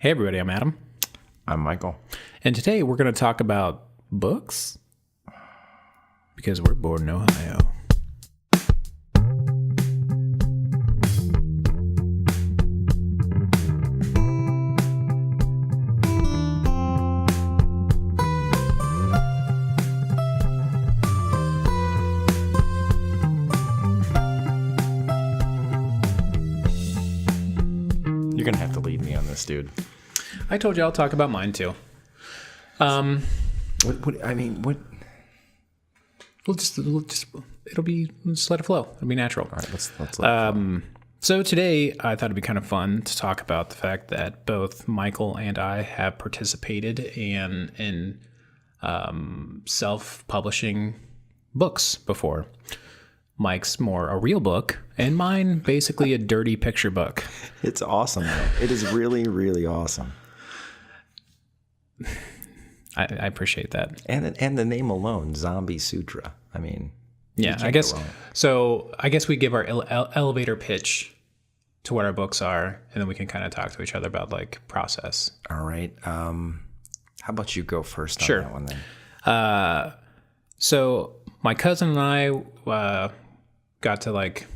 Hey everybody, I'm Adam. I'm Michael. And today we're going to talk about books because we're born in Ohio. You're going to have to lead me on this, dude. I told you I'll talk about mine too. What? We'll just let it flow. It'll be natural. All right, let's let it flow. So today I thought it'd be kind of fun to talk about the fact that both Michael and I have participated in self-publishing books before. Mike's more a real book, and mine basically a dirty picture book. It's awesome, though. It is really, really awesome. I appreciate that. And the name alone, Zombie Sutra. I mean, yeah, I guess so. I guess we give our elevator pitch to what our books are, and then we can kind of talk to each other about like process. All right. How about you go first on Sure. that one then? So my cousin and I got to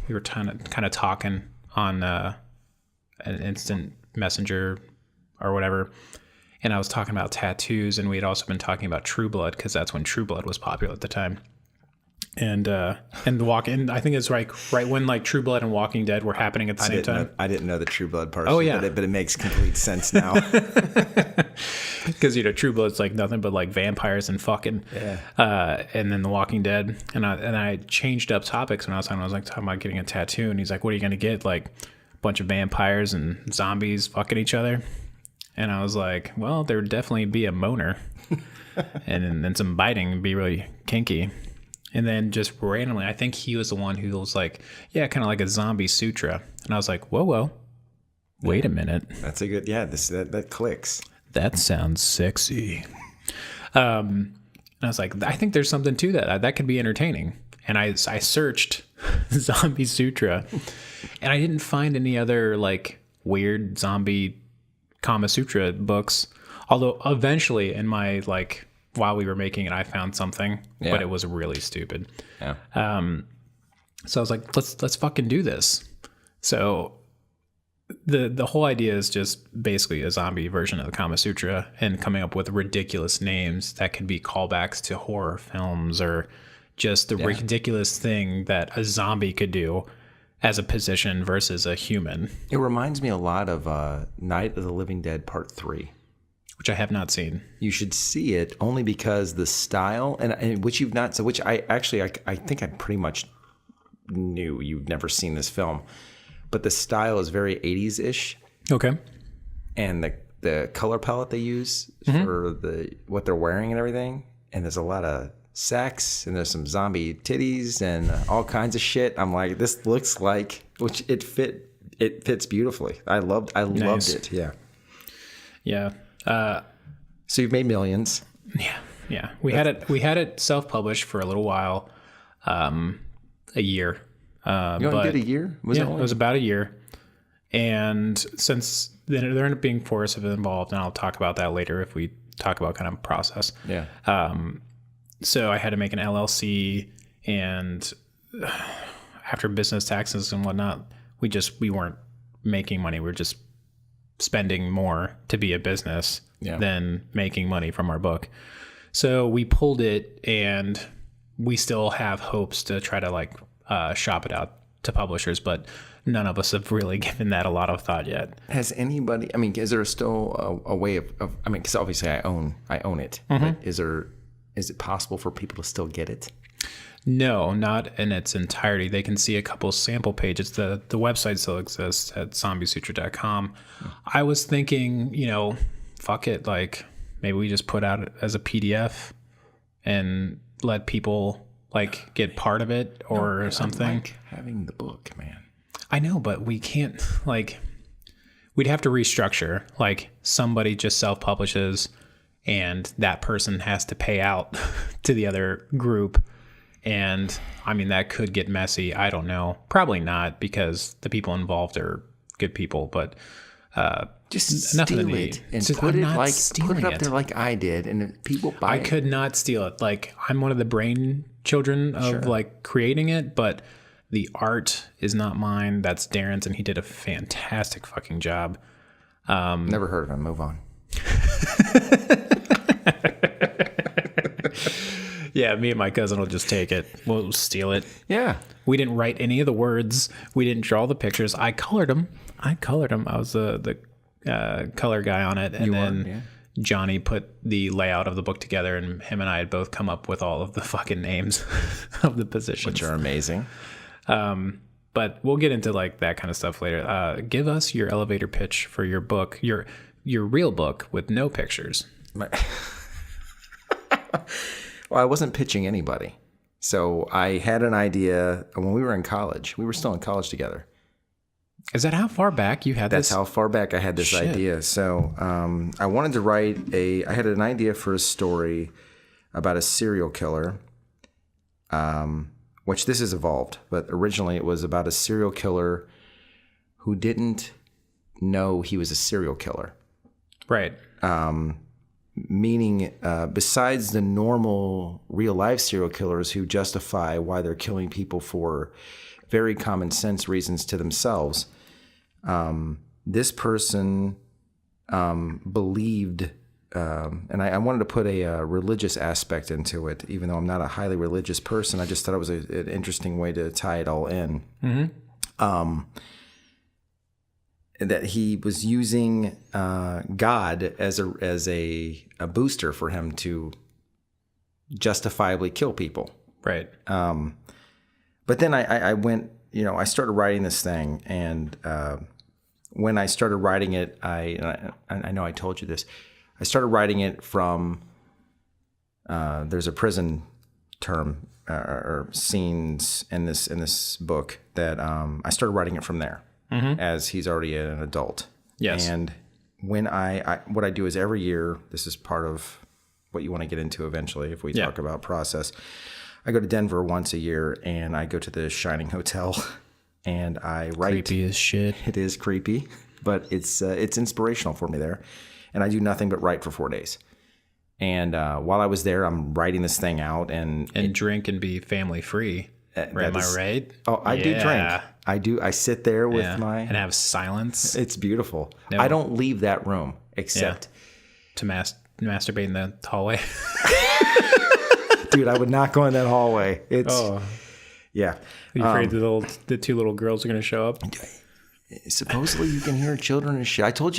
we were kind of talking on an instant messenger or whatever. And I was talking about tattoos, and we had also been talking about True Blood because that's when True Blood was popular at the time. And I think it's right when like True Blood and Walking Dead were happening at the same time. I didn't know the True Blood part. Oh, yeah. But it makes complete sense now. Because True Blood's like nothing but like vampires and fucking. Yeah. And then The Walking Dead, and I changed up topics when I was talking about getting a tattoo, and he's like, "What are you gonna get? Like a bunch of vampires and zombies fucking each other?" And I was like, well, there would definitely be a moaner and then some biting would be really kinky. And then just randomly, I think he was the one who was like, yeah, kind of like a Zombie Sutra. And I was like, whoa, wait a minute. That's a good, that clicks. That sounds sexy. And I was like, I think there's something to that. That could be entertaining. And I searched Zombie Sutra, and I didn't find any other like weird zombie Kama Sutra books, although eventually in my while we were making it I found something, but it was really stupid. So I was like, let's fucking do this. So the whole idea is just basically a zombie version of the Kama Sutra and coming up with ridiculous names that could be callbacks to horror films or just the ridiculous thing that a zombie could do as a position versus a human. It reminds me a lot of Night of the Living Dead Part 3. Which I have not seen. You should see it only because the style, and which you've not, so which I think I pretty much knew you've never seen this film, but the style is very 80s-ish. Okay. And the color palette they use for what they're wearing and everything, and there's a lot of sex, and there's some zombie titties and all kinds of shit. I'm like, this looks like, which it fits beautifully. I loved it. Yeah. So you've made millions. Yeah. We had it self-published for a little while, a year. You only did a year? It was about a year. And since there ended up being force involved, and I'll talk about that later if we talk about kind of process. Yeah. So I had to make an LLC, and after business taxes and whatnot, we weren't making money. We were just spending more to be a business than making money from our book. So we pulled it, and we still have hopes to try to shop it out to publishers, but none of us have really given that a lot of thought yet. Has anybody, is there still a way of because obviously I own it, but is it possible for people to still get it? No, not in its entirety. They can see a couple sample pages. The website still exists at zombiesutra.com. I was thinking, fuck it. Like maybe we just put out as a PDF and let people get part of it or something. I like having the book, man. I know, but we can't we'd have to restructure. Somebody just self-publishes and that person has to pay out to the other group. And that could get messy. I don't know. Probably not, because the people involved are good people. But Just Nothing to steal me. it and Just, put I'm it not like stealing put it up it. there like I did, and if people buy I it. could not steal it. Like, I'm one of the brain children of like creating it, but the art is not mine. That's Darren's, and he did a fantastic fucking job. Never heard of him. Move on. Yeah, me and my cousin will just take it. We'll steal it. Yeah. We didn't write any of the words. We didn't draw the pictures. I colored them. I was the color guy on it, and then Johnny put the layout of the book together, and him and I had both come up with all of the fucking names of the positions, Which are amazing. but we'll get into like that kind of stuff later. Give us your elevator pitch for your book, your real book with no pictures. Well, I wasn't pitching anybody. So I had an idea when we were in college. We were still in college together. Is that how far back you had That's this? how far back I had this idea. So I wanted to write I had an idea for a story about a serial killer, which this has evolved. But originally it was about a serial killer who didn't know he was a serial killer. Right. Meaning, besides the normal real-life serial killers who justify why they're killing people for very common sense reasons to themselves, this person believed, and I wanted to put a religious aspect into it, even though I'm not a highly religious person. I just thought it was an interesting way to tie it all in. Mm-hmm. That he was using God as a booster for him to justifiably kill people. Right. But then I went, I started writing this thing, and when I started writing it, I know I told you this. I started writing it from there's a prison term or scenes in this book that I started writing it from there. Mm-hmm. As he's already an adult. Yes. And when what I do is every year, this is part of what you want to get into eventually if we talk about process. I go to Denver once a year, and I go to the Shining Hotel, and I write. Creepy as shit. It is creepy, but it's inspirational for me there. And I do nothing but write for 4 days. And while I was there, I'm writing this thing out. And drink and be family free. Am I right? Oh, I do drink. I do. I sit there with and have silence. It's beautiful. No. I don't leave that room except to masturbate in the hallway. Dude, I would not go in that hallway. Yeah. Are you afraid the two little girls are going to show up? Supposedly you can hear children and shit. I told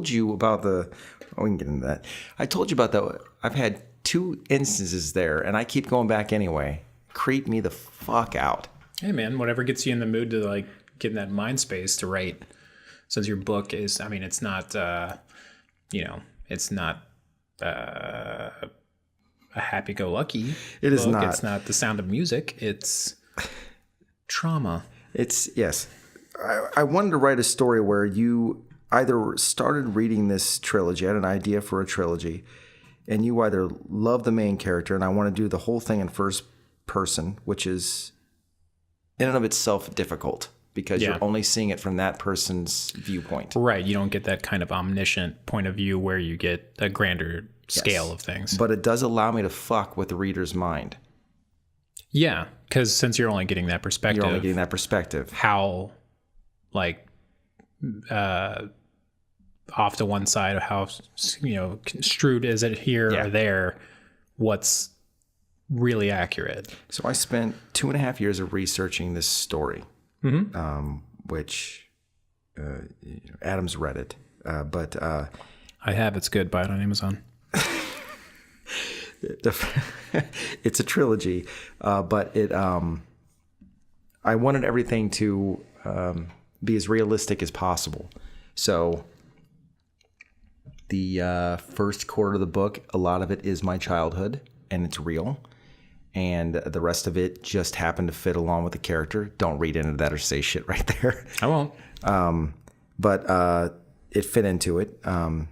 you about we can get into that. I told you about that. I've had 2 instances there, and I keep going back anyway. Creep me the fuck out. Hey man, whatever gets you in the mood to like get in that mind space to write. Since your book is, I mean, it's not, it's not a happy-go-lucky. It is not. It's not The Sound of Music. It's trauma. Yes. I wanted to write a story where you either started reading this trilogy, I had an idea for a trilogy, and you either love the main character, and I want to do the whole thing in first person, which is in and of itself difficult because you're only seeing it from that person's viewpoint. Right. You don't get that kind of omniscient point of view where you get a grander scale of things. But it does allow me to fuck with the reader's mind. Yeah, because since you're only getting that perspective. How, like, off to one side of how, construed is it here or there, what's really accurate. So I spent 2.5 years of researching this story, which Adam's read it, but I have. It's good. Buy it on Amazon. It's a trilogy, but I wanted everything to be as realistic as possible. So the first quarter of the book, a lot of it is my childhood, and it's real. And the rest of it just happened to fit along with the character. Don't read into that or say shit right there. I won't. But it fit into it. And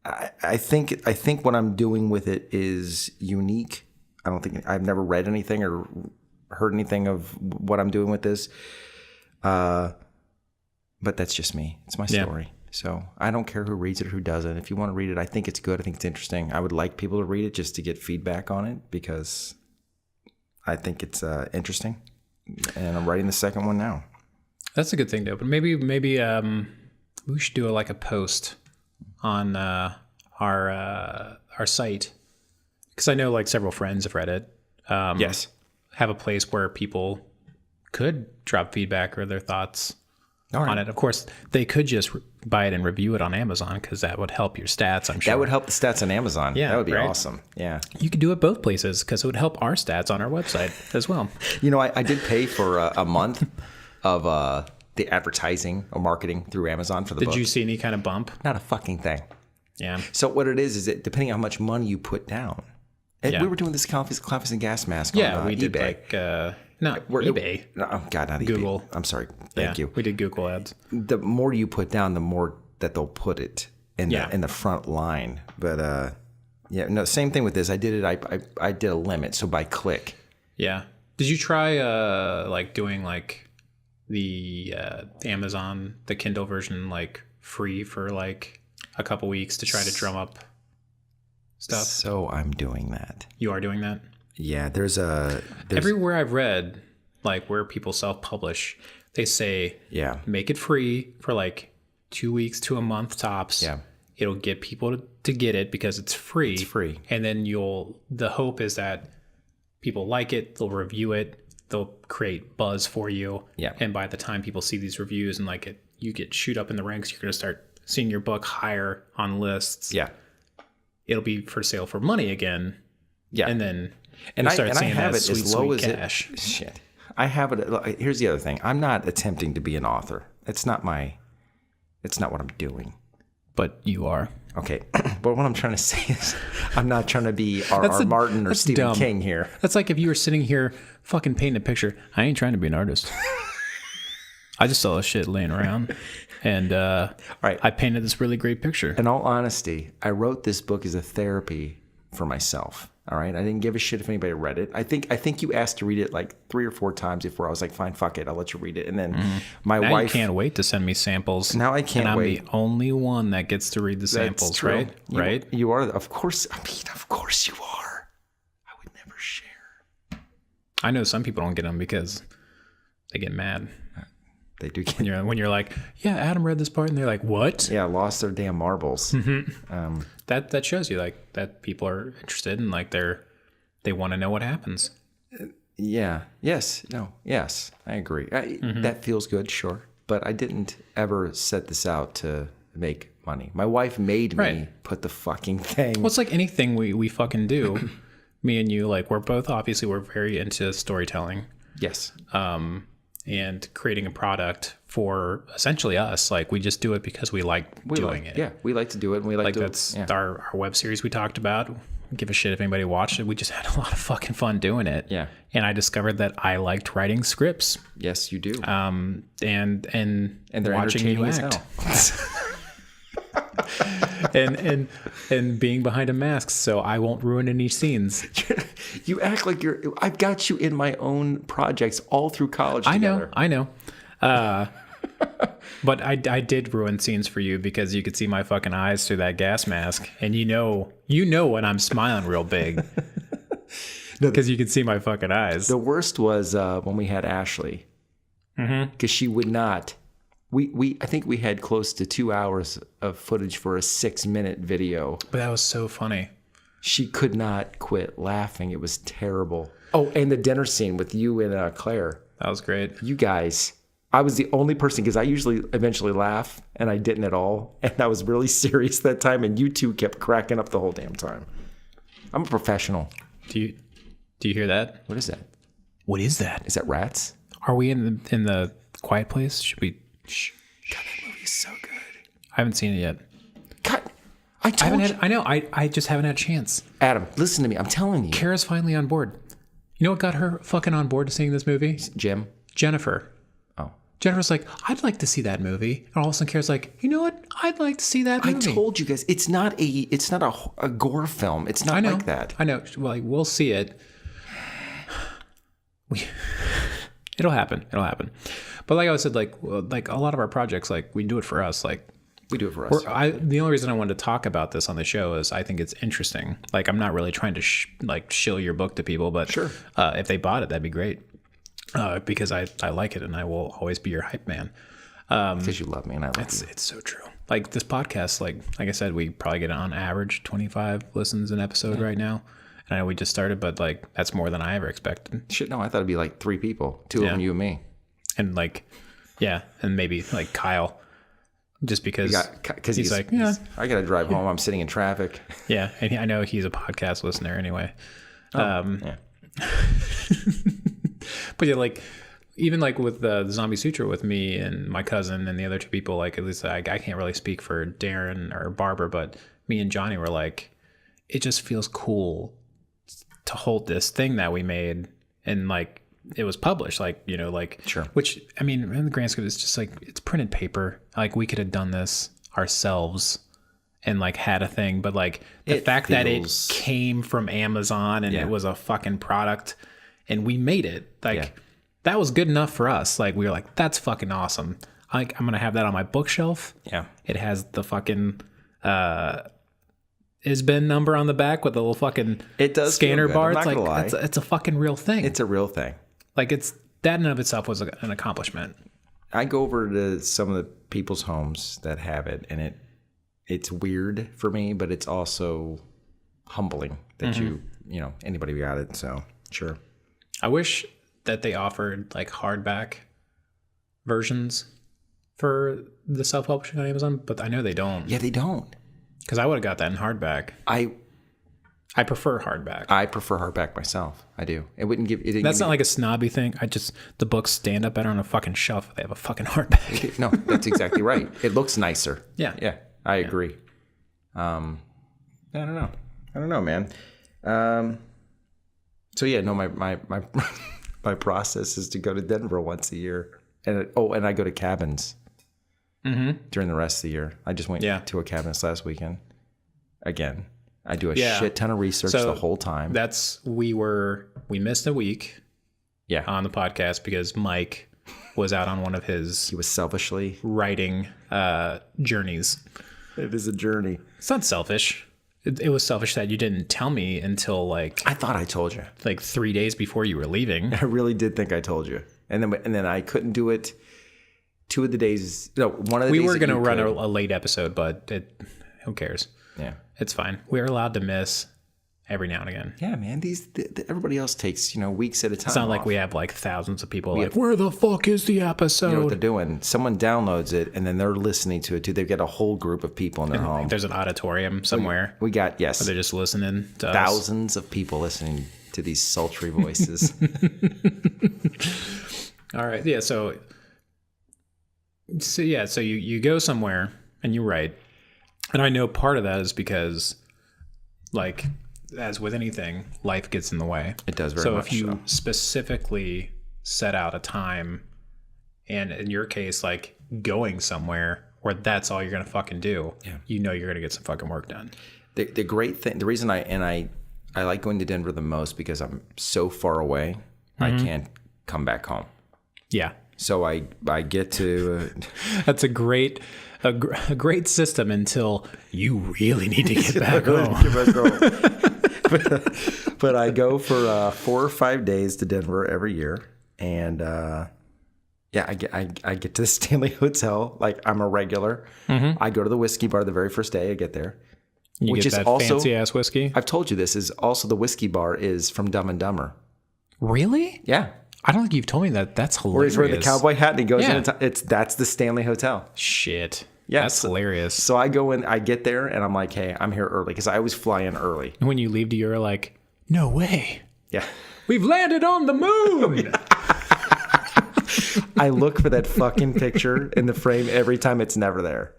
I think what I'm doing with it is unique. I've never read anything or heard anything of what I'm doing with this. But But that's just me. It's my Yeah. story. So I don't care who reads it or who doesn't. If you want to read it, I think it's good. I think it's interesting. I would like people to read it just to get feedback on it because I think it's interesting. And I'm writing the second one now. That's a good thing, though. But maybe we should do a post on our site, because I know like several friends have read it. Yes. Have a place where people could drop feedback or their thoughts on it. Of course, they could just buy it and review it on Amazon, because that would help your stats, I'm sure. That would help the stats on Amazon. Yeah, that would be right? awesome. Yeah. You could do it both places, because it would help our stats on our website as well. You know, I did pay for a month of the advertising or marketing through Amazon for the book. Did you see any kind of bump? Not a fucking thing. Yeah. So what it is that depending on how much money you put down, Yeah. we were doing this Coffees and Gas Mask Yeah, on we did eBay. not eBay. No, God, not Google. eBay. I'm sorry. Thank you. We did Google ads. The more you put down, the more that they'll put it in the front line. But same thing with this. I did it. I did a limit, so by click. Yeah. Did you try doing the Amazon, the Kindle version, free for a couple weeks to try to drum up stuff? So I'm doing that. You are doing that? Yeah, there's everywhere I've read, where people self-publish, they say make it free for 2 weeks to a month tops. Yeah. It'll get people to get it because it's free. It's free. And then the hope is that people like it, they'll review it, they'll create buzz for you. Yeah. And by the time people see these reviews and like it, you get shoot up in the ranks, you're going to start seeing your book higher on lists. Yeah. It'll be for sale for money again. Yeah. And then and start I seeing have that it sweet, as low sweet as cash. Shit. I have it. Here's the other thing. I'm not attempting to be an author. It's not what I'm doing. But you are. Okay. But what I'm trying to say is I'm not trying to be R.R. Martin or Stephen King here. That's like if you were sitting here fucking painting a picture. I ain't trying to be an artist. I just saw this shit laying around. And right. I painted this really great picture. In all honesty, I wrote this book as a therapy for myself. All right. I didn't give a shit if anybody read it. I think you asked to read it 3 or 4 times before I was like, fine, fuck it. I'll let you read it. And then my now wife. You can't wait to send me samples. Now I can't and wait. I'm the only one that gets to read the samples, That's true. right? Right? You are. Of course. I mean, of course you are. I would never share. I know some people don't get them because they get mad. They do get. When you're like, yeah, Adam read this part, and they're like, what? Yeah, lost their damn marbles. Mm-hmm. That shows you that people are interested and they want to know what happens. Yeah. Yes. No. Yes. I agree. That feels good. Sure. But I didn't ever set this out to make money. My wife made me put the fucking thing. Well, it's like anything we fucking do. Me and you, we're very into storytelling. Yes. And creating a product for essentially us. We just do it because we like doing it. Yeah, we like to do it. And we like to. That's our web series we talked about. Give a shit if anybody watched it. We just had a lot of fucking fun doing it. Yeah. And I discovered that I liked writing scripts. Yes, you do. And they're watching you act. and being behind a mask, so I won't ruin any scenes. You act like I've got you in my own projects all through college together. I know. But I did ruin scenes for you because you could see my fucking eyes through that gas mask, and you know when I'm smiling real big because you could see my fucking eyes. The worst was when we had Ashley, because she would not. I think we had close to 2 hours of footage for a 6-minute video. But that was so funny. She could not quit laughing. It was terrible. Oh, and the dinner scene with you and Claire. That was great. You guys. I was the only person, because I usually eventually laugh, and I didn't at all. And I was really serious that time, and you two kept cracking up the whole damn time. I'm a professional. Do you hear that? What is that? What is that? Is that rats? Are we in the quiet place? Should we? Shh. God, that movie is so good. I haven't seen it yet. God, I told you. I know. I just haven't had a chance. Adam, listen to me. I'm telling you. Kara's finally on board. You know what got her fucking on board to seeing this movie? Jim? Jennifer. Oh. Jennifer's like, I'd like to see that movie. And all of a sudden Kara's like, you know what? I'd like to see that movie. I told you guys, it's not a gore film. It's not like that. I know. Well, we'll see it. It'll happen. It'll happen. But like I said, like a lot of our projects, like we do it for us. Like We do it for us. the only reason I wanted to talk about this on the show is I think it's interesting. Like I'm not really trying to shill your book to people, but Sure. If they bought it, that'd be great. Because I like it and I will always be your hype man. Because you love me and I love you. It's so true. Like this podcast, like I said, we probably get on average 25 listens an episode right now. And I know we just started, but like that's more than I ever expected. Shit, no, I thought it'd be like 3 people. 2 of them, you and me. And like, yeah, and maybe like Kyle, just because he's like, yeah, I got to drive home. I'm sitting in traffic. yeah. And I know he's a podcast listener anyway. Yeah. But yeah, like even like with the Zombie Sutra with me and my cousin and the other 2 people, like at least I can't really speak for Darren or Barbara, but me and Johnny were like, it just feels cool to hold this thing that we made and like it was published, like, you know, like, Sure. Which I mean, in the grand scheme, it's just like it's printed paper. Like we could have done this ourselves and like had a thing, but like the fact that it came from Amazon and it was a fucking product and we made it, like that was good enough for us. Like we were like, that's fucking awesome. Like I'm gonna have that on my bookshelf. Yeah. It has the fucking ISBN number on the back with the little fucking scanner bar. It's like it's a fucking real thing. It's a real thing. Like it's that in and of itself was an accomplishment. I go over to some of the people's homes that have it, and it's weird for me, but it's also humbling that you know anybody got it. So sure. I wish that they offered like hardback versions for the self-publishing on Amazon, but I know they don't. Yeah, they don't. Because I would have got that in hardback. I prefer hardback. I prefer hardback myself. I do. It wouldn't give. That's not like a snobby thing. The books stand up better on a fucking shelf if they have a fucking hardback. No, that's exactly right. It looks nicer. Yeah. Yeah, I agree. I don't know, man. So yeah, no, my my process is to go to Denver once a year, and I go to cabins during the rest of the year. I just went to a cabin this last weekend. Again, I do a shit ton of research the whole time. We missed a week on the podcast because Mike was out on one of his he was selfishly writing journeys. It is a journey. It's not selfish. It was selfish that you didn't tell me until like I thought I told you. Like 3 days before you were leaving. I really did think I told you. And then I couldn't do it 2 of the days. No, one of the days. We were going to run a late episode, but who cares? Yeah. It's fine. We're allowed to miss every now and again. Yeah, man. Everybody else takes, weeks at a time. It's not like we have like thousands of people where the fuck is the episode? You know what they're doing? Someone downloads it and then they're listening to it too. They've got a whole group of people in their home. There's an auditorium somewhere. We got, yes. Where they're just listening to thousands of people listening to these sultry voices. All right. Yeah. So you go somewhere and you write. And I know part of that is because, like, as with anything, life gets in the way. It does very much so. If you specifically set out a time, and in your case, like, going somewhere where that's all you're going to fucking do, you know you're going to get some fucking work done. The great thing, the reason I like going to Denver the most because I'm so far away, I can't come back home. Yeah. So I get to... That's a great system until you really need to get back home. But I go for 4 or 5 days to Denver every year. And I get to the Stanley Hotel. Like I'm a regular. I go to the whiskey bar the very first day I get there. You which get is that also fancy-ass whiskey? I've told you this is also the whiskey bar is from Dumb and Dumber. Really? Yeah. I don't think you've told me that. That's hilarious. Where he's wearing the cowboy hat and he goes in. That's the Stanley Hotel. Shit. Yeah, that's hilarious. So I go in, I get there, and I'm like, hey, I'm here early because I always fly in early. And when you leave, you're like, no way. Yeah. We've landed on the moon. I look for that fucking picture in the frame every time. It's never there.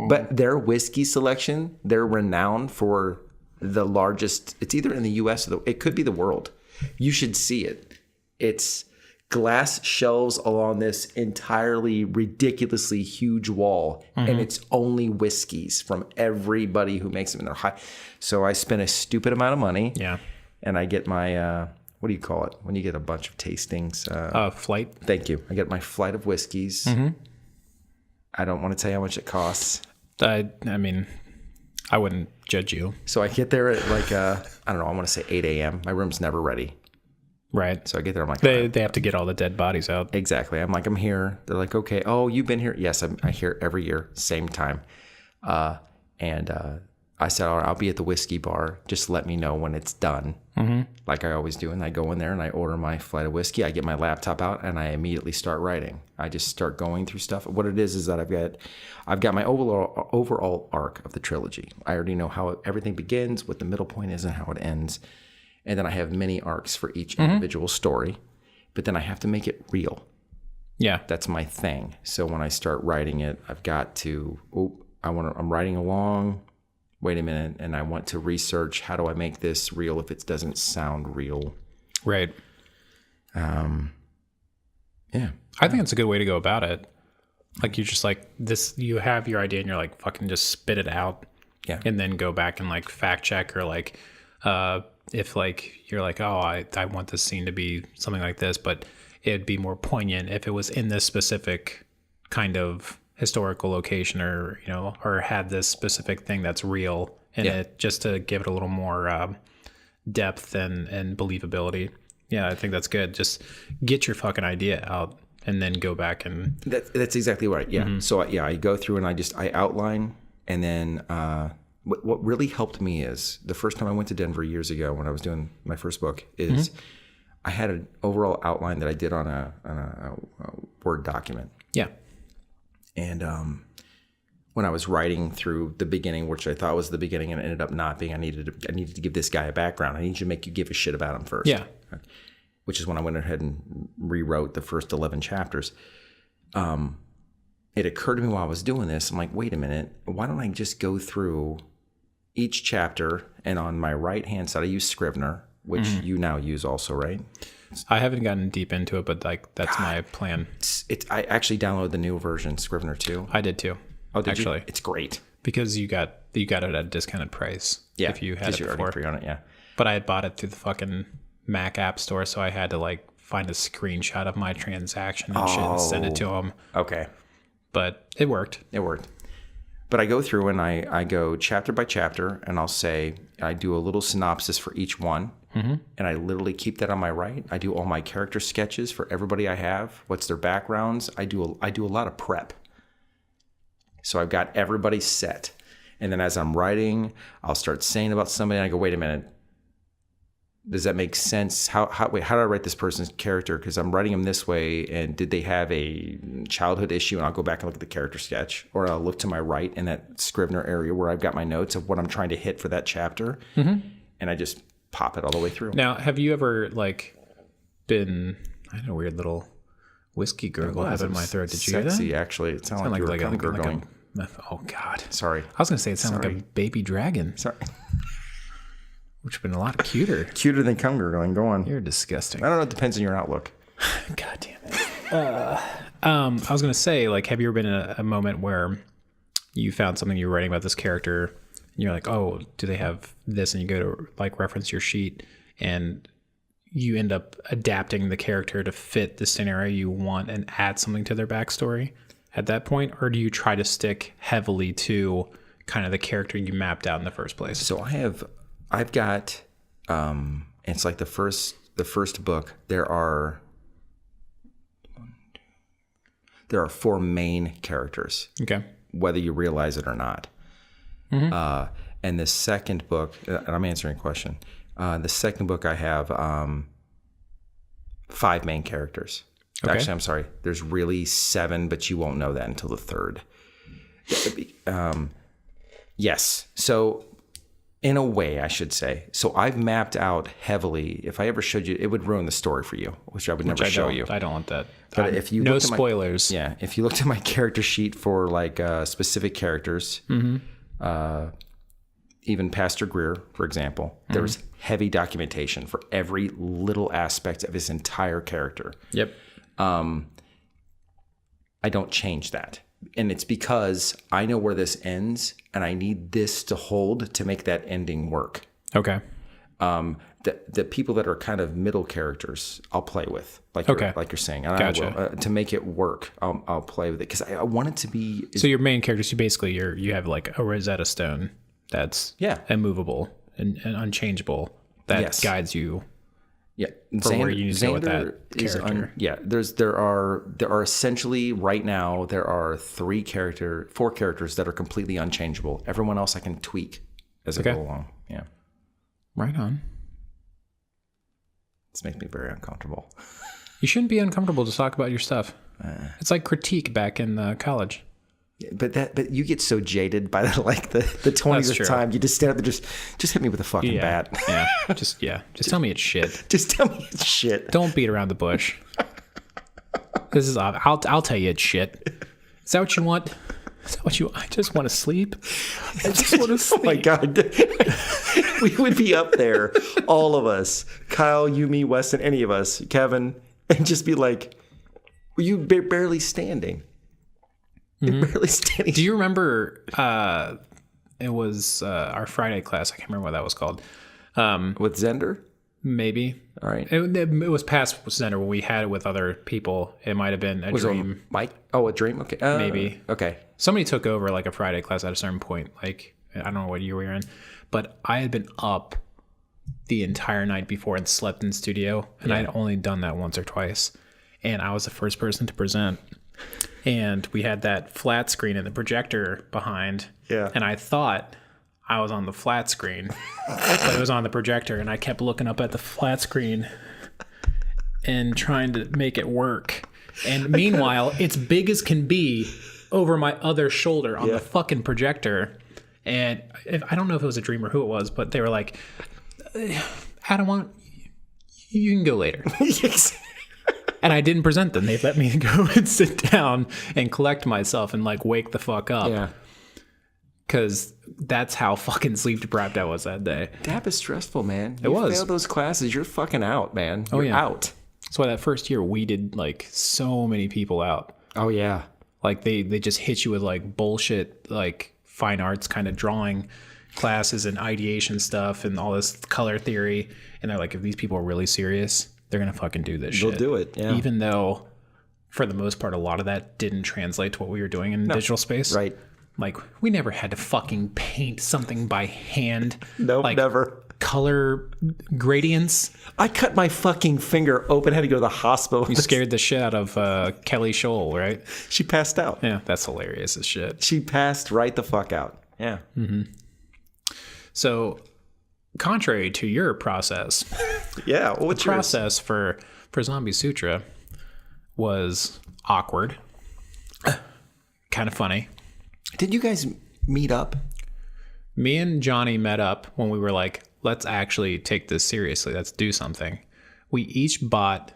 But their whiskey selection, they're renowned for the largest. It's either in the U.S. or it could be the world. You should see it. It's glass shelves along this entirely ridiculously huge wall, and it's only whiskeys from everybody who makes them in their high. So I spent a stupid amount of money, and I get my what do you call it when you get a bunch of tastings? Flight. Thank you. I get my flight of whiskeys. I don't want to tell you how much it costs. I mean, I wouldn't judge you. So I get there at like, I don't know, I want to say 8 a.m. My room's never ready. Right. So I get there, I'm like, They have to get all the dead bodies out. exactly. I'm like, I'm here. They're like, okay. Oh, you've been here? Yes, I hear every year, same time. And I said, all right, I'll be at the whiskey bar. Just let me know when it's done, like I always do. And I go in there and I order my flight of whiskey. I get my laptop out and I immediately start writing. I just start going through stuff. What it is that I've got my overall arc of the trilogy. I already know how everything begins, what the middle point is, and how it ends. And then I have many arcs for each individual story. But then I have to make it real. Yeah. That's my thing. So when I start writing it, I've got to, I'm writing along. Wait a minute. And I want to research, how do I make this real if it doesn't sound real? Right. Yeah. I think it's a good way to go about it. Like you just like this, you have your idea and you're like, fucking just spit it out. Yeah. And then go back and like fact check or like, if like, you're like, oh, I want this scene to be something like this, but it'd be more poignant if it was in this specific kind of historical location or, you know, or had this specific thing that's real in it, just to give it a little more depth and believability. Yeah, I think that's good. Just get your fucking idea out and then go back and... That's exactly right. Yeah. So I go through and I outline, and then what really helped me is the first time I went to Denver years ago when I was doing my first book is I had an overall outline that I did on a Word document. Yeah. And when I was writing through the beginning, which I thought was the beginning and it ended up not being, I needed to give this guy a background. I need to make you give a shit about him first. Yeah. Which is when I went ahead and rewrote the first 11 chapters. It occurred to me while I was doing this, I'm like, wait a minute, why don't I just go through each chapter, and on my right-hand side, I use Scrivener, which you now use also, right? I haven't gotten deep into it, but like that's my plan. I actually downloaded the new version, Scrivener 2. I did too. Oh, did actually? You? It's great. Because you got it at a discounted price. Yeah, if you had it you're before. already free on it, yeah. But I had bought it through the fucking Mac App Store, so I had to like find a screenshot of my transaction and shit and send it to them. Okay. But it worked. It worked. But I go through and I go chapter by chapter, and I'll say, I do a little synopsis for each one. And I literally keep that on my right. I do all my character sketches for everybody I have. What's their backgrounds? I do a lot of prep. So I've got everybody set. And then as I'm writing, I'll start saying about somebody, and I go, wait a minute. Does that make sense? How do I write this person's character? Because I'm writing them this way, and did they have a childhood issue? And I'll go back and look at the character sketch, or I'll look to my right in that Scrivener area where I've got my notes of what I'm trying to hit for that chapter, and I just pop it all the way through. Now, have you ever like been? I had a weird little whiskey gurgle happen in my throat. Did you hear that? Sexy, actually. It sounded like you were cum gurgling. Oh God! Sorry, I was gonna say it sounded like a baby dragon. Sorry. Which would have been a lot cuter. Cuter than cum gurgling. Go on. You're disgusting. I don't know. It depends on your outlook. God damn it. I was going to say, like, have you ever been in a moment where you found something you were writing about this character and you're like, oh, do they have this? And you go to like reference your sheet and you end up adapting the character to fit the scenario you want and add something to their backstory at that point? Or do you try to stick heavily to kind of the character you mapped out in the first place? So I've got, it's like the first book. There are 4 main characters. Okay. Whether you realize it or not. And the second book, and I'm answering a question. The second book I have 5 main characters. Okay. Actually, I'm sorry. There's really 7, but you won't know that until the third. Yes. So in a way, I should say. So I've mapped out heavily. If I ever showed you, it would ruin the story for you, which I would never show you. I don't want that. But if you no spoilers. If you looked at my character sheet for like specific characters, even Pastor Greer, for example, there was heavy documentation for every little aspect of his entire character. Yep. I don't change that. And it's because I know where this ends and I need this to hold to make that ending work. Okay. The people that are kind of middle characters, I'll play with, like you're saying. And Gotcha. I will, to make it work, I'll play with it because I want it to be. So your main characters, you have like a Rosetta Stone that's immovable and unchangeable that guides you. Yeah, for where you need to go with that character. There are essentially right now there are 4 characters that are completely unchangeable. Everyone else I can tweak as I go along. Yeah, right on. This makes me very uncomfortable. You shouldn't be uncomfortable to talk about your stuff. It's like critique back in college. But you get so jaded by the 20th time. You just stand up and just hit me with a fucking bat. Just tell me it's shit. Just tell me it's shit. Don't beat around the bush. This is I'll tell you it's shit. Is that what you want? Is that what you? I just want to sleep. I just want to sleep. Oh my god, we would be up there, all of us, Kyle, you, me, Weston, any of us, Kevin, and just be like, "Were you barely standing?" You're barely standing. Do you remember? It was our Friday class. I can't remember what that was called. With Zender? Maybe. All right. It was past Zender when we had it with other people. It might have been a dream. Mike? Oh, a dream? Okay. Maybe. Okay. Somebody took over like a Friday class at a certain point. Like, I don't know what year we were in. But I had been up the entire night before and slept in studio. And I'd only done that once or twice. And I was the first person to present. And we had that flat screen and the projector behind. Yeah. And I thought I was on the flat screen, but it was on the projector. And I kept looking up at the flat screen and trying to make it work. And meanwhile, it's big as can be over my other shoulder on the fucking projector. And I don't know if it was a dream or who it was, but they were like, Adam, you can go later. And I didn't present them. They let me go and sit down and collect myself and like wake the fuck up. Yeah. Because that's how fucking sleep deprived I was that day. DAP is stressful, man. It was. You fail those classes, you're fucking out, man. You're out. That's why that first year we did like so many people out. Oh, yeah. Like they just hit you with like bullshit, like fine arts kind of drawing classes and ideation stuff and all this color theory. And they're like, if these people are really serious, they're going to fucking do this shit. They'll do it, yeah. Even though, for the most part, a lot of that didn't translate to what we were doing in digital space. Right. Like, we never had to fucking paint something by hand. Nope, like, never. Color gradients. I cut my fucking finger open, had to go to the hospital. You scared the shit out of Kelly Scholl, right? She passed out. Yeah, that's hilarious as shit. She passed right the fuck out. Yeah. Mm-hmm. So, contrary to your process... Yeah, well, what's the process for Zombie Sutra was awkward, kind of funny. Did you guys meet up? Me and Johnny met up when we were like, let's actually take this seriously. Let's do something. We each bought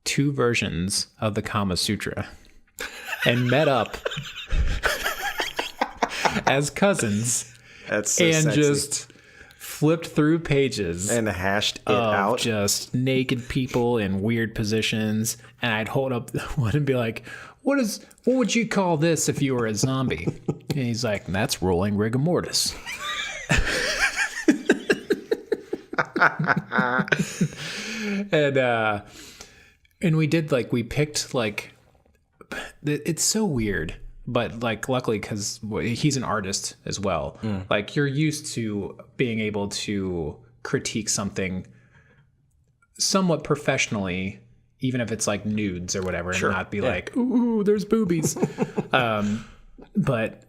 2 versions of the Kama Sutra and met up as cousins. That's so and sexy. Just flipped through pages and hashed it out. Just naked people in weird positions, and I'd hold up one and be like, what would you call this if you were a zombie? And he's like, that's rolling rigor mortis. And we did like, we picked like, it's so weird. But like, luckily, because he's an artist as well, like you're used to being able to critique something somewhat professionally, even if it's like nudes or whatever, and not be like, ooh, there's boobies. But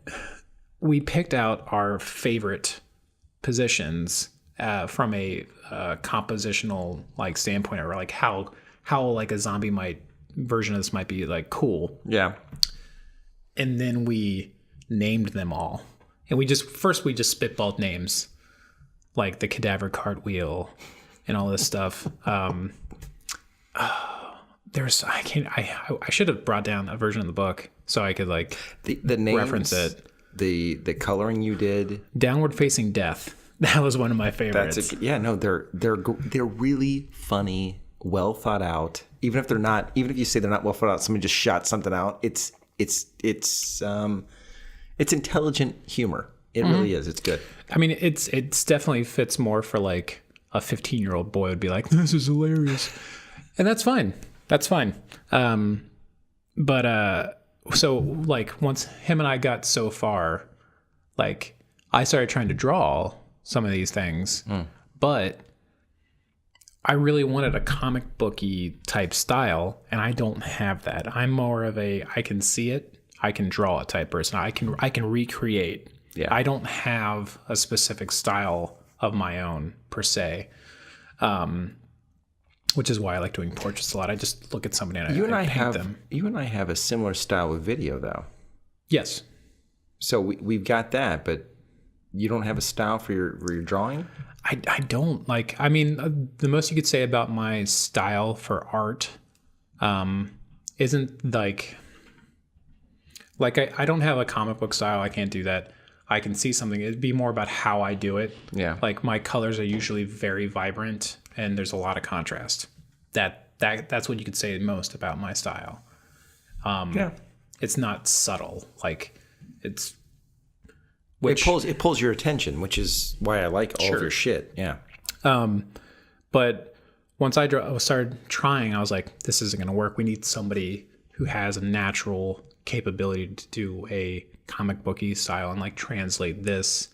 we picked out our favorite positions from a compositional like standpoint, or like how like a zombie version of this might be like cool. Yeah. And then we named them all. And we just spitballed names, like the cadaver cartwheel and all this stuff. I should have brought down a version of the book so I could like the names, reference it. The coloring you did. Downward Facing Death. That was one of my favorites. They're really funny, well thought out. Even if you say they're not well thought out, somebody just shot something out. It's intelligent humor. It really is. It's good. I mean, it's definitely fits more for like a 15-year-old boy would be like, this is hilarious. And that's fine. That's fine. But so like once him and I got so far, like I started trying to draw some of these things, but I really wanted a comic booky type style, and I don't have that. I'm more of a I can see it, I can draw it type person. I can recreate. Yeah. I don't have a specific style of my own per se. Which is why I like doing portraits a lot. I just look at somebody and I paint them. You and I have a similar style with video, though. Yes. So we've got that, but you don't have a style for your drawing? I don't. Like, I mean, the most you could say about my style for art isn't like I don't have a comic book style. I can't do that. I can see something. It'd be more about how I do it. Yeah. Like my colors are usually very vibrant and there's a lot of contrast. That's what you could say most about my style. Yeah. It's not subtle. Like it pulls your attention, which is why I like all of your shit. Yeah. But once I started trying, I was like, this isn't going to work. We need somebody who has a natural capability to do a comic booky style and like translate this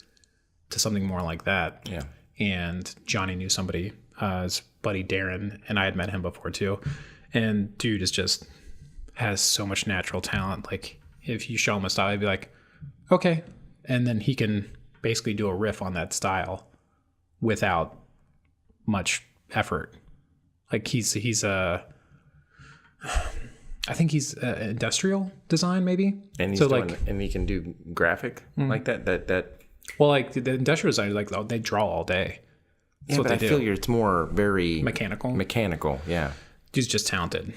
to something more like that. Yeah. And Johnny knew somebody, his buddy Darren, and I had met him before too. And dude has so much natural talent. Like if you show him a style, he'd be like, okay. And then he can basically do a riff on that style without much effort. Like I think he's industrial design maybe. And and he can do graphic like that. Well, like the industrial design, like they draw all day. That's what they do. I feel it's more very mechanical. Yeah. He's just talented.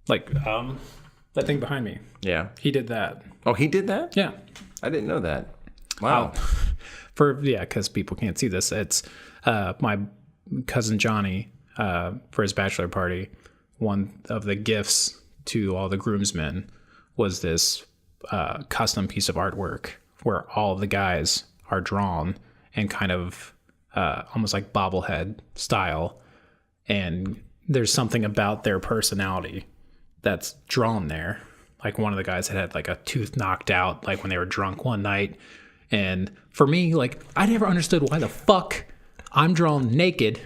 Like that thing behind me. Yeah. He did that. Oh, he did that? Yeah. I didn't know that. Wow. Because people can't see this. It's my cousin Johnny for his bachelor party. One of the gifts to all the groomsmen was this custom piece of artwork where all of the guys are drawn and kind of almost like bobblehead style. And there's something about their personality that's drawn there. Like one of the guys had like a tooth knocked out, like when they were drunk one night. And for me, like I never understood why the fuck I'm drawn naked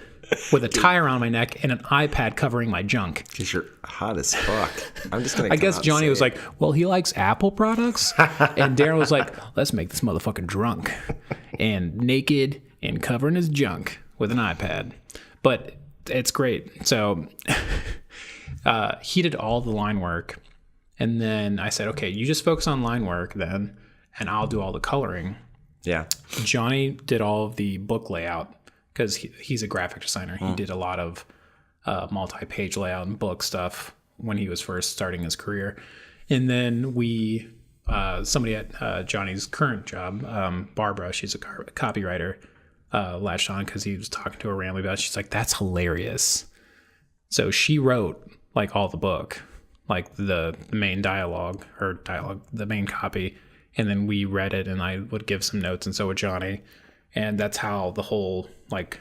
with a tie around my neck and an iPad covering my junk. Because you're hot as fuck. I'm just gonna. I guess Johnny was like, well, he likes Apple products. And Darren was like, let's make this motherfucker drunk and naked and covering his junk with an iPad. But it's great. So he did all the line work. And then I said, okay, you just focus on line work then, and I'll do all the coloring. Yeah. Johnny did all of the book layout because he's a graphic designer. He did a lot of multi-page layout and book stuff when he was first starting his career. And then somebody at Johnny's current job, Barbara, she's a copywriter, latched on because he was talking to her randomly about it. She's like, that's hilarious. So she wrote like all the book, like the main the main copy. And then we read it and I would give some notes and so would Johnny. And that's how the whole like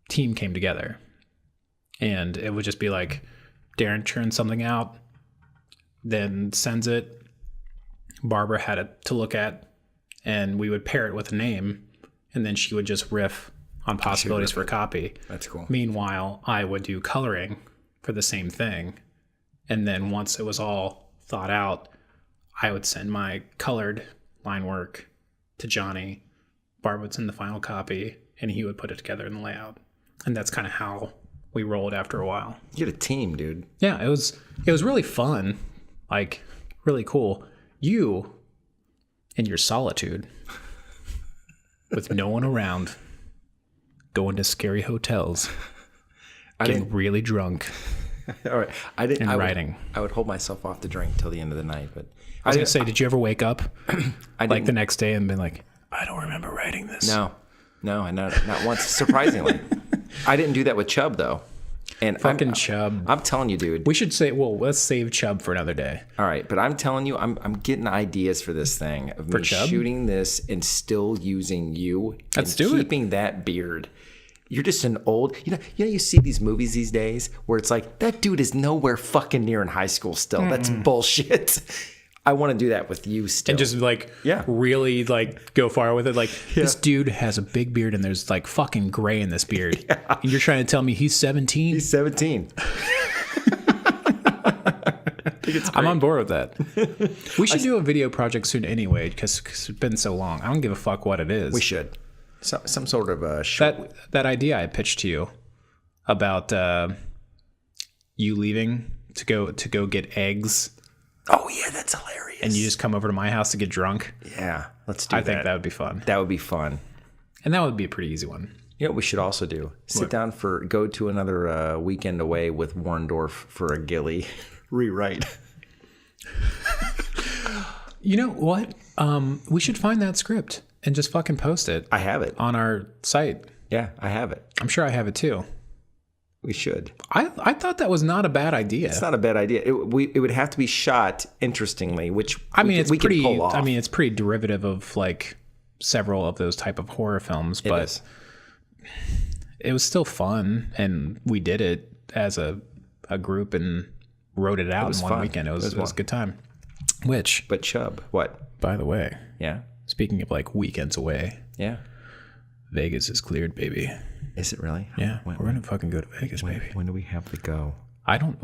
team came together. And it would just be like Darren churns something out, then sends it. Barbara had it to look at and we would pair it with a name and then she would just riff on possibilities for a copy. That's cool. Meanwhile, I would do coloring for the same thing. And then once it was all thought out, I would send my colored line work to Johnny. Barb would send the final copy, and he would put it together in the layout. And that's kind of how we rolled after a while. You had a team, dude. Yeah, it was really fun, like really cool. You, in your solitude, with no one around, going to scary hotels, getting really drunk. All right, writing. I would hold myself off the drink till the end of the night, but I was gonna say, did you ever wake up like the next day and been like, I don't remember writing this? No, not once. Surprisingly, I didn't do that with Chubb though. And Chubb. I'm telling you, dude. We should say, well, let's save Chubb for another day. All right, but I'm telling you, I'm getting ideas for this thing of me shooting this and still using you. Let's do keeping that beard. you're just an old, you see these movies these days where it's like, that dude is nowhere fucking near in high school still. That's bullshit. I want to do that with you still. And just like, really like go far with it. Like this dude has a big beard and there's like fucking gray in this beard. And you're trying to tell me he's 17? He's 17. I'm on board with that. We should do a video project soon anyway, because it's been so long. I don't give a fuck what it is. We should. Some sort of short. That idea I pitched to you about you leaving to go get eggs. Oh yeah, that's hilarious. And you just come over to my house to get drunk. Yeah, let's do that. I think that would be fun. That would be fun. And that would be a pretty easy one. You know what we should also do? Go to another weekend away with Warrendorf for a Gilly rewrite. You know what? We should find that script and just fucking post it. I have it on our site. Yeah, I have it. I'm sure I have it too. We should. I thought that was not a bad idea. It's not a bad idea. It would have to be shot interestingly, which we could pull off. I mean, it's pretty derivative of like several of those type of horror films, but it was still fun, and we did it as a group and wrote it out in one weekend. It was a good time. But Chubb, what? By the way, yeah. Speaking of like weekends away, yeah, Vegas is cleared, baby. Is it really? Yeah, we're gonna fucking go to Vegas, baby. When do we have to go? I don't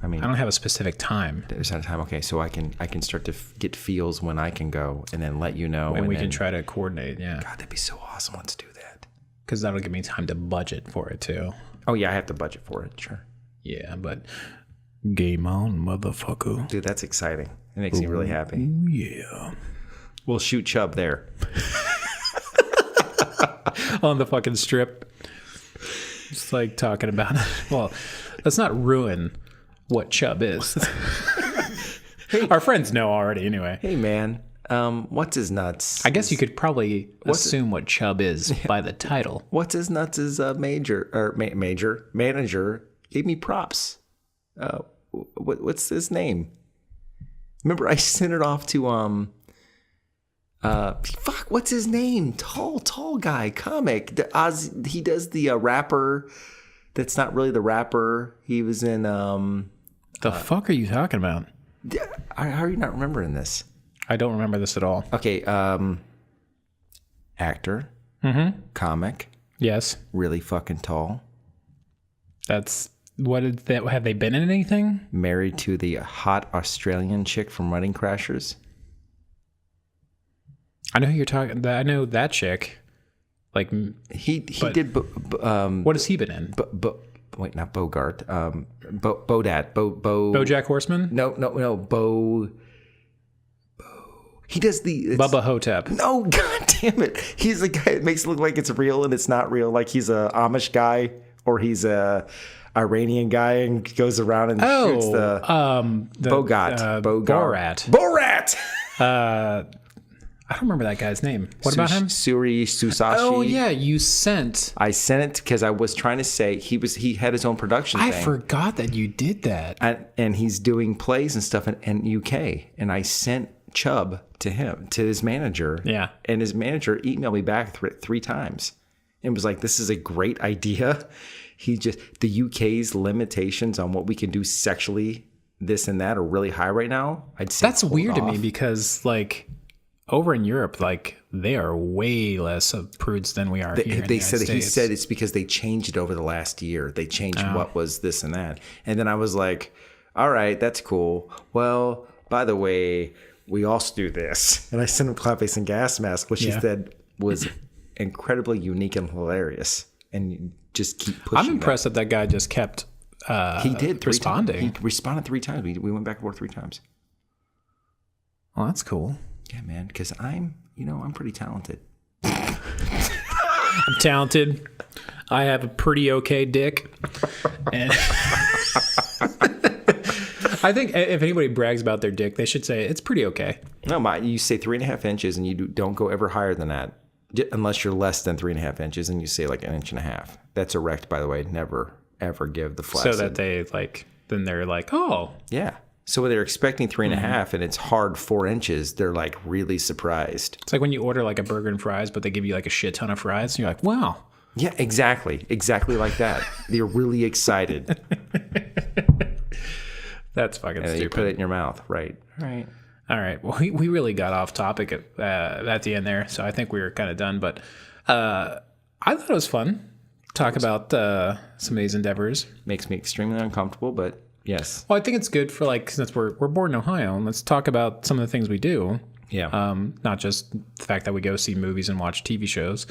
have a specific time. There's not a time. Okay, so I can start to get feels when I can go, and then let you know. And we can try to coordinate. Yeah. God, that'd be so awesome. Let's do that. Because that'll give me time to budget for it too. Oh yeah, I have to budget for it. Sure. Yeah, but game on, motherfucker. Dude, that's exciting. It makes me really happy. Yeah. We'll shoot Chubb there. On the fucking strip. Just like talking about it. Well, let's not ruin what Chubb is. Our friends know already anyway. Hey man, what's his nuts? I guess you could probably assume what Chubb is by the title. What's his nuts is manager gave me props. What's his name? Remember, I sent it off to what's his name? Tall guy, comic. He does the rapper. That's not really the rapper. He was in The fuck are you talking about? How are you not remembering this? I don't remember this at all. Okay, actor, comic. Yes. Really fucking tall. That's what is that? Have they been in anything? Married to the hot Australian chick from Wedding Crashers. I know who you're talking. I know that chick. Like he did. What has he been in? Wait, not Bogart. Bodat. BoJack Horseman. No. He does the Bubba Hotep. No, god damn it! He's the guy that makes it look like it's real and it's not real. Like he's a Amish guy or he's a Iranian guy and goes around and shoots the Borat. I don't remember that guy's name. What about him? Suri Susashi. Oh yeah, you sent. I sent it because I was trying to say he had his own production thing. I forgot that you did that. And he's doing plays and stuff in UK. And I sent Chubb to his manager. Yeah. And his manager emailed me back three times and was like, "This is a great idea." The UK's limitations on what we can do sexually, this and that, are really high right now. I'd say that's weird to me because like. Over in Europe, like they are way less of prudes than we are here. He said it's because they changed it over the last year. They changed what was this and that. And then I was like, all right, that's cool. Well, by the way, we also do this. And I sent him Clapface and Gas Mask, which he said was incredibly unique and hilarious. And you just keep pushing. I'm impressed that guy just kept he did responding. He responded 3 times. We went back and forth 3 times. Well, that's cool. Yeah, man, because I'm pretty talented. I'm talented. I have a pretty okay dick. And I think if anybody brags about their dick, they should say it's pretty okay. No, you say 3.5 inches and you don't go ever higher than that. Unless you're less than 3.5 inches and you say like 1.5 inches. That's erect, by the way. Never, ever give the flaccid. So that they then they're like, oh. Yeah. So when they're expecting 3.5 and it's hard 4 inches, they're like really surprised. It's like when you order like a burger and fries, but they give you like a shit ton of fries. And you're like, wow, Yeah, exactly like that. They're really excited. That's fucking And stupid. you put it in your mouth, right? All right. Well, we really got off topic at the end there, so I think we were kind of done. But I thought it was fun. Talk about some of these endeavors. Makes me extremely uncomfortable, but yes. Well, I think it's good for like, since we're born in Ohio, and let's talk about some of the things we do. Yeah. Not just the fact that we go see movies and watch TV shows,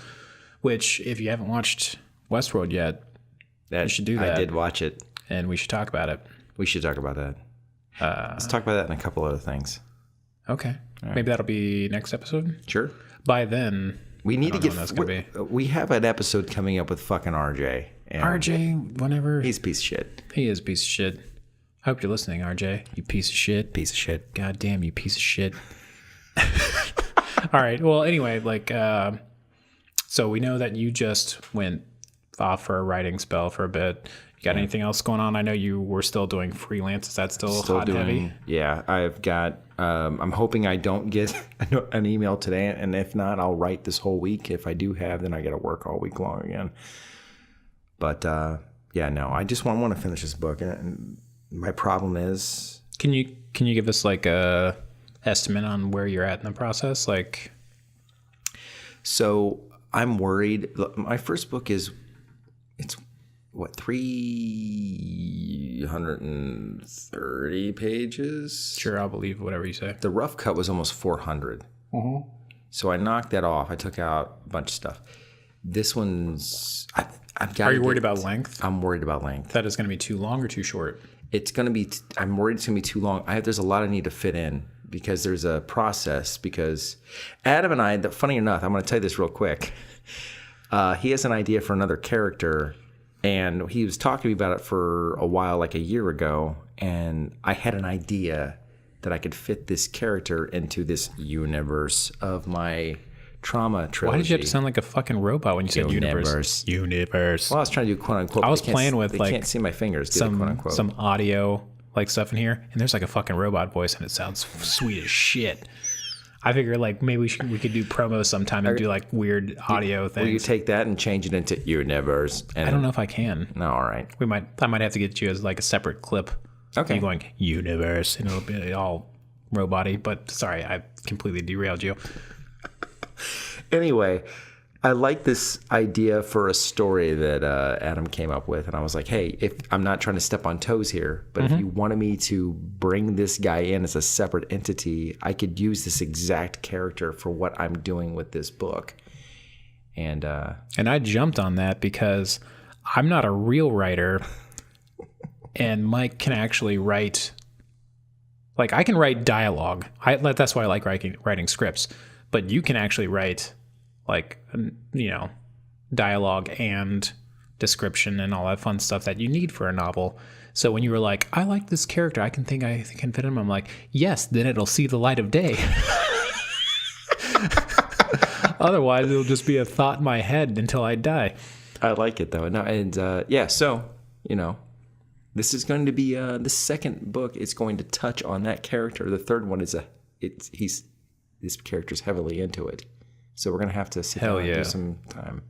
which if you haven't watched Westworld yet, you should do that. I did watch it. And we should talk about it. We should talk about that. Let's talk about that and a couple other things. Okay. Right. Maybe that'll be next episode. Sure. By then, we need to get. That's gonna be. We have an episode coming up with fucking RJ. And RJ, whenever he's a piece of shit. He is a piece of shit. I hope you're listening, RJ. You piece of shit. Piece of shit. God damn, you piece of shit. All right. Well, anyway, like, so we know that you just went off for a writing spell for a bit. You got anything else going on? I know you were still doing freelance. Is that still hot and heavy? Yeah, I've got. I'm hoping I don't get an email today, and if not, I'll write this whole week. If I do have, then I got to work all week long again. But yeah, no, I just want to finish this book, and my problem is. Can you give us like a estimate on where you're at in the process? Like, so I'm worried. My first book it's what, 330 pages? Sure, I'll believe whatever you say. The rough cut was almost 400. Mm-hmm. So I knocked that off. I took out a bunch of stuff. This one's... I've got. Are you worried about length? I'm worried about length. That is going to be too long or too short? It's going to be... I'm worried it's going to be too long. There's a lot I need to fit in because there's a process. Because Adam and I... Funny enough, I'm going to tell you this real quick. He has an idea for another character... And he was talking to me about it for a while, like a year ago. And I had an idea that I could fit this character into this universe of my trauma trilogy. Why did you have to sound like a fucking robot when you said universe? Universe. Well, I was trying to do quote unquote. I was playing with they like... can't see my fingers, quote unquote. Some audio like stuff in here. And there's like a fucking robot voice and it sounds sweet as shit. I figure like maybe we could do promos sometime and do like weird audio things. Will you take that and change it into universe? And I don't know if I can. No, all right. I might have to get you as like a separate clip. Okay. You going universe and it'll be all robot-y. But sorry, I completely derailed you. Anyway, I like this idea for a story that Adam came up with, and I was like, "Hey, if I'm not trying to step on toes here, but if you wanted me to bring this guy in as a separate entity, I could use this exact character for what I'm doing with this book." And I jumped on that because I'm not a real writer, and Mike can actually write. Like I can write dialogue. That's why I like writing scripts. But you can actually write. Like, you know, dialogue and description and all that fun stuff that you need for a novel. So when you were like, I like this character, I can fit him. I'm like, yes, then it'll see the light of day. Otherwise, it'll just be a thought in my head until I die. I like it though. No, and yeah, so you know, this is going to be the second book. It's going to touch on that character. The third one is this character's heavily into it. So we're gonna have to sit down and do some time.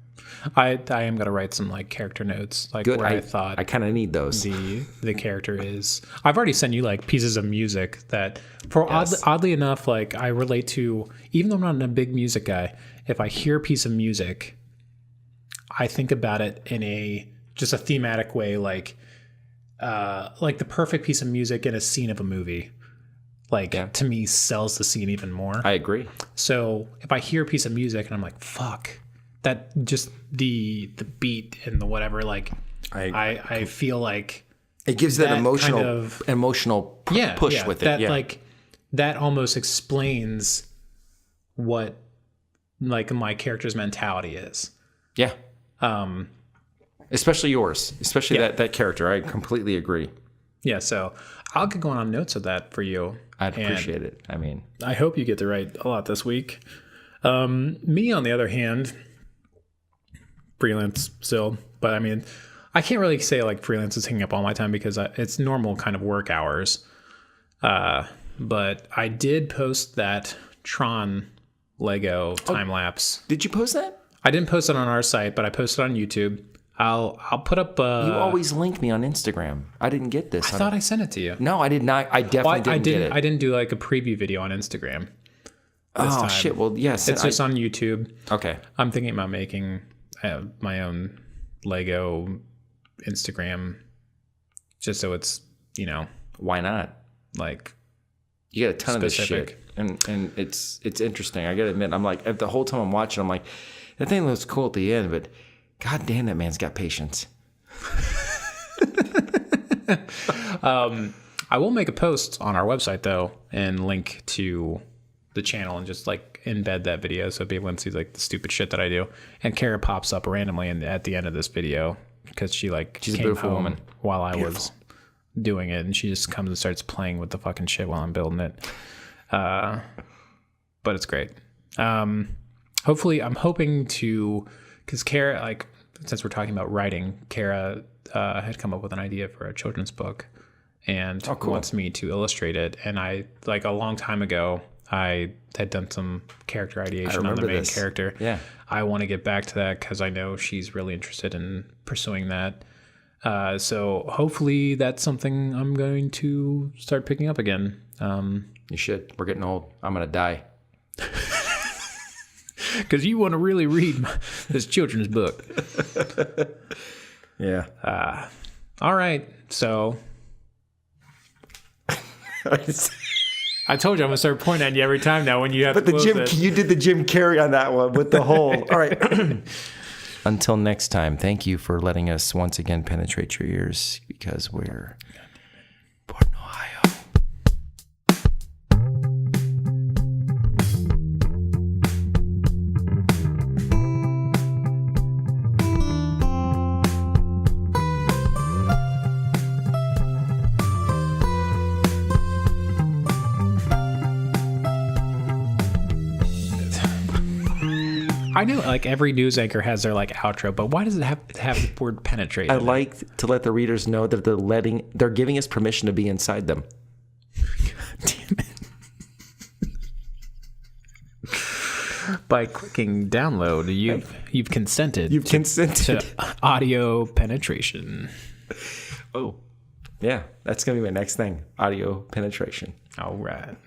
I am gonna write some like character notes, like Good. where I thought I kind of need those. The character is. I've already sent you like pieces of music that, oddly enough, like I relate to. Even though I'm not a big music guy, if I hear a piece of music, I think about it in just a thematic way, like the perfect piece of music in a scene of a movie. To me, sells the scene even more. I agree. So if I hear a piece of music and I'm like, fuck, that just the beat and the whatever, like I feel like it gives that emotional push with it. Like that almost explains what like my character's mentality is. Yeah. Especially yours, that character. I completely agree. Yeah. So I'll get going on notes of that for you. I'd appreciate it. I mean, I hope you get to write a lot this week. Me, on the other hand, freelance still, but I mean, I can't really say like freelance is taking up all my time because it's normal kind of work hours. But I did post that Tron Lego time lapse. Did you post that? I didn't post it on our site, but I posted on YouTube. I'll put up. You always link me on Instagram. I didn't get this. I thought I sent it to you. No, I did not. I definitely didn't get it. I didn't do like a preview video on Instagram. Oh shit! Well, yes, it's just on YouTube. Okay. I'm thinking about making my own Lego Instagram, just so it's why not? Like you get a ton specific. of this shit, and it's interesting. I gotta admit, I'm like the whole time I'm watching, I'm like, that thing looks cool at the end, but god damn, that man's got patience. I will make a post on our website though, and link to the channel and just like embed that video so people can see like the stupid shit that I do. And Kara pops up randomly at the end of this video because she's came a beautiful home woman while I was doing it, and she just comes and starts playing with the fucking shit while I'm building it. But it's great. Hopefully, I'm hoping to, because Kara, like, since we're talking about writing, Kara had come up with an idea for a children's book and wants me to illustrate it. And I, like, a long time ago, I had done some character ideation on the main character. Yeah. I want to get back to that because I know she's really interested in pursuing that. So hopefully that's something I'm going to start picking up again. You should. We're getting old. I'm going to die. Because you want to really read this children's book. Yeah. All right. So I told you I'm going to start pointing at you every time now when you have to close it. You did the Jim Carrey on that one with the whole. All right. Until next time, thank you for letting us once again penetrate your ears because we're Portland, Ohio. I know, like every news anchor has their like outro, but why does it have the word penetrate? I like to let the readers know that they're giving us permission to be inside them. God damn it! By clicking download, you've consented. You've consented to audio penetration. Oh, yeah, that's gonna be my next thing: audio penetration. All right.